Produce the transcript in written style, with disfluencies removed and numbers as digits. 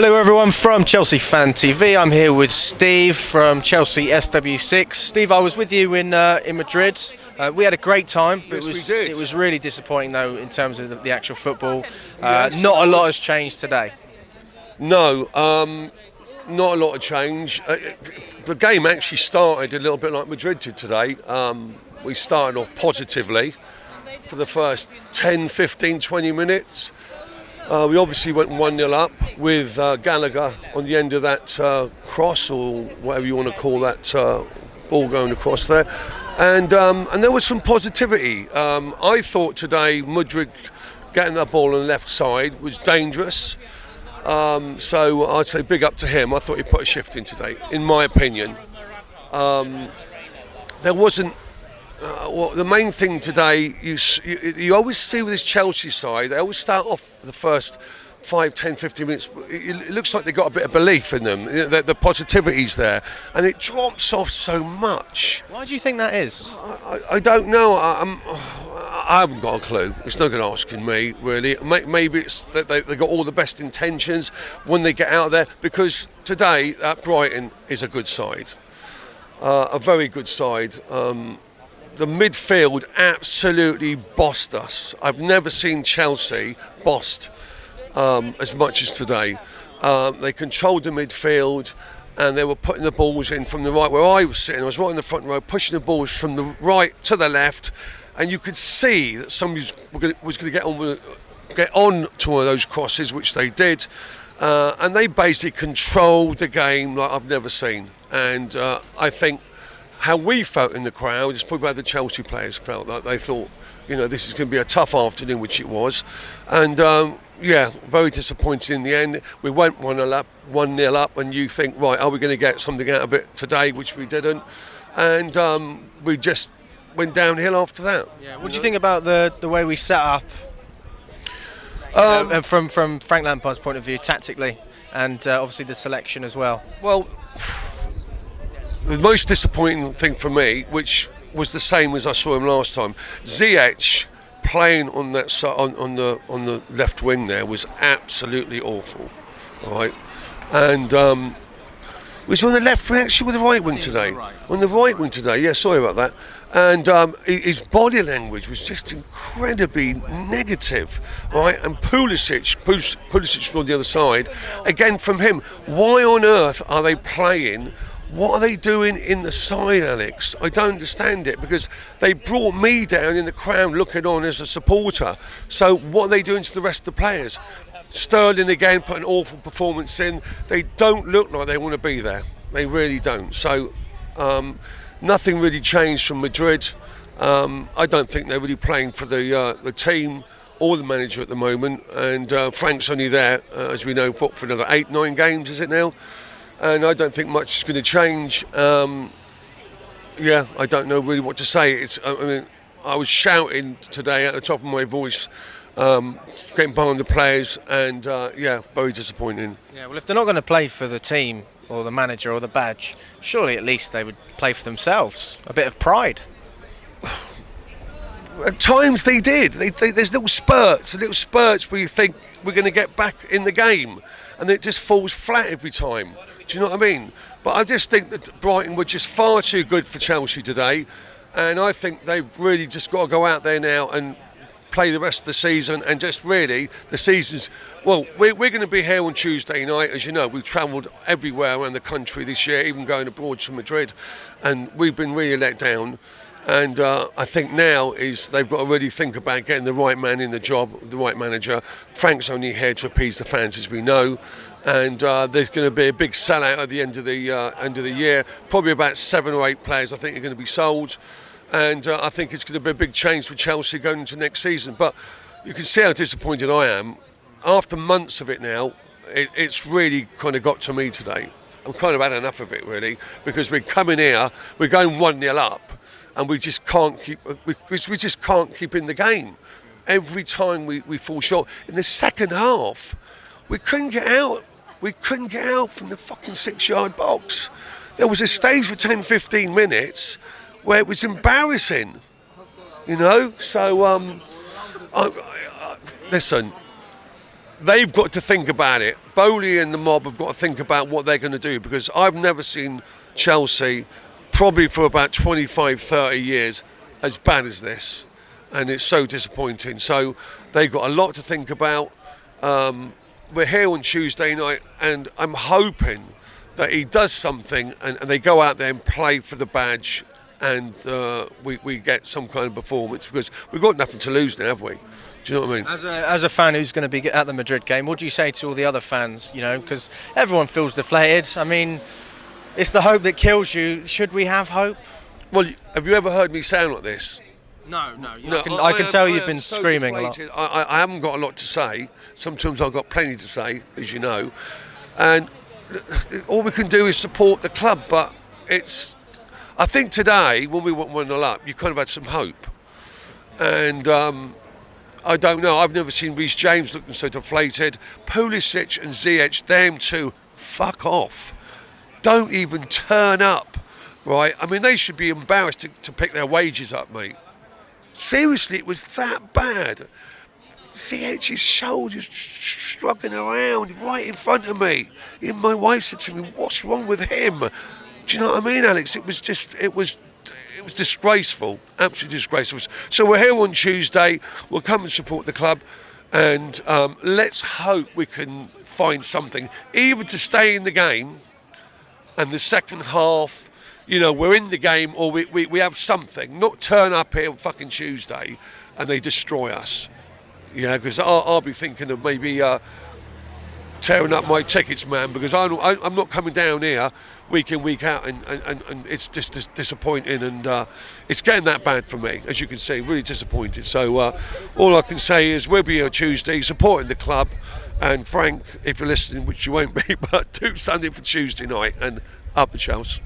Hello everyone from Chelsea Fan TV. I'm here with Steve from Chelsea SW6. Steve, I was with you in Madrid. We had a great time. Yes, we did. It was really disappointing though in terms of the actual football. Not a lot has changed today. No, not a lot of change. The game actually started a little bit like Madrid did today. We started off positively for the first 10, 15, 20 minutes. We obviously went 1-0 up with Gallagher on the end of that cross, or whatever you want to call that ball going across there. And there was some positivity. I thought today Mudryk getting that ball on the left side was dangerous. So I'd say big up to him. I thought he put a shift in today, in my opinion. There wasn't... well, the main thing today, you always see with this Chelsea side, they always start off the first 5, 10, 15 minutes. It looks like they've got a bit of belief in them. The positivity's there, and it drops off so much. Why do you think that is? I don't know. I haven't got a clue. It's no good asking me, really. Maybe it's that they've got all the best intentions when they get out there, because today, Brighton is a good side. A very good side. The midfield absolutely bossed us. I've never seen Chelsea bossed as much as today. They controlled the midfield and they were putting the balls in from the right where I was sitting. I was right in the front row, pushing the balls from the right to the left, and you could see that somebody was going to get on to one of those crosses, which they did. And they basically controlled the game like I've never seen. And I think how we felt in the crowd is probably how the Chelsea players felt. Like they thought, this is going to be a tough afternoon, which it was. And very disappointed in the end. We went 1-0 up, and you think, right, are we going to get something out of it today, which we didn't. And we just went downhill after that. Yeah. What do you think about the way we set up? And from Frank Lampard's point of view, tactically, and obviously the selection as well. Well, the most disappointing thing for me, which was the same as I saw him last time, Ziyech playing on that side, on the left wing there, was absolutely awful. All right, and was on the left wing actually, with the right wing today. On the right wing today, yeah. Sorry about that. And his body language was just incredibly negative, right? And Pulisic on the other side, again from him. Why on earth are they playing? What are they doing in the side, Alex? I don't understand it, because they brought me down in the crowd looking on as a supporter. So what are they doing to the rest of the players? Sterling again put an awful performance in. They don't look like they want to be there. They really don't. So nothing really changed from Madrid. I don't think they're really playing for the team or the manager at the moment. And Frank's only there, as we know, for another 8, 9 games, is it now? And I don't think much is going to change. I don't know really what to say. I was shouting today at the top of my voice, getting behind the players, and very disappointing. Yeah, well, if they're not going to play for the team or the manager or the badge, surely at least they would play for themselves. A bit of pride. At times they did. There's little spurts where you think we're going to get back in the game, and it just falls flat every time. Do you know what I mean? But I just think that Brighton were just far too good for Chelsea today, and I think they've really just got to go out there now and play the rest of the season, and just really, the season's... Well, we're going to be here on Tuesday night. As you know, we've travelled everywhere around the country this year, even going abroad to Madrid, and we've been really let down. And I think now is they've got to really think about getting the right man in the job, the right manager. Frank's only here to appease the fans, as we know. And there's going to be a big sellout at the end of the year. Probably about 7 or 8 players I think are going to be sold. And I think it's going to be a big change for Chelsea going into next season. But you can see how disappointed I am. After months of it now, it's really kind of got to me today. I'm kind of had enough of it, really, because we're coming here, we're going 1-0 up, and we just can't keep in the game. Every time we fall short. In the second half, we couldn't get out. We couldn't get out from the fucking 6-yard box. There was a stage for 10, 15 minutes where it was embarrassing, So, listen, they've got to think about it. Bowley and the mob have got to think about what they're going to do, because I've never seen Chelsea, probably for about 25, 30 years, as bad as this. And it's so disappointing. So they've got a lot to think about. We're here on Tuesday night, and I'm hoping that he does something and they go out there and play for the badge, and we get some kind of performance, because we've got nothing to lose now, have we? Do you know what I mean? As a fan who's going to be at the Madrid game, what do you say to all the other fans? You know, because everyone feels deflated. I mean, it's the hope that kills you. Should we have hope? Well, have you ever heard me sound like this? No. I can tell you've been so screaming a lot. deflated. I haven't got a lot to say. Sometimes I've got plenty to say, as you know. And all we can do is support the club. But I think today, when we went 1-0 up, you kind of had some hope. And I don't know. I've never seen Reece James looking so deflated. Pulisic and Ziyech, them two, fuck off. Don't even turn up, right? I mean, they should be embarrassed to pick their wages up, mate. Seriously, it was that bad. Ziyech's shoulders struggling around right in front of me. Even my wife said to me, "What's wrong with him?" Do you know what I mean, Alex? It was disgraceful, absolutely disgraceful. So we're here on Tuesday. We'll come and support the club, and let's hope we can find something, either to stay in the game, and the second half, you know, we're in the game, or we have something. Not turn up here on fucking Tuesday and they destroy us. Yeah, because I'll be thinking of maybe tearing up my tickets, man, because I'm not coming down here week in, week out, and it's just disappointing, and it's getting that bad for me, as you can see, really disappointed. So all I can say is we'll be here Tuesday supporting the club, and Frank, if you're listening, which you won't be, but do something for Tuesday night, and up the Chelsea.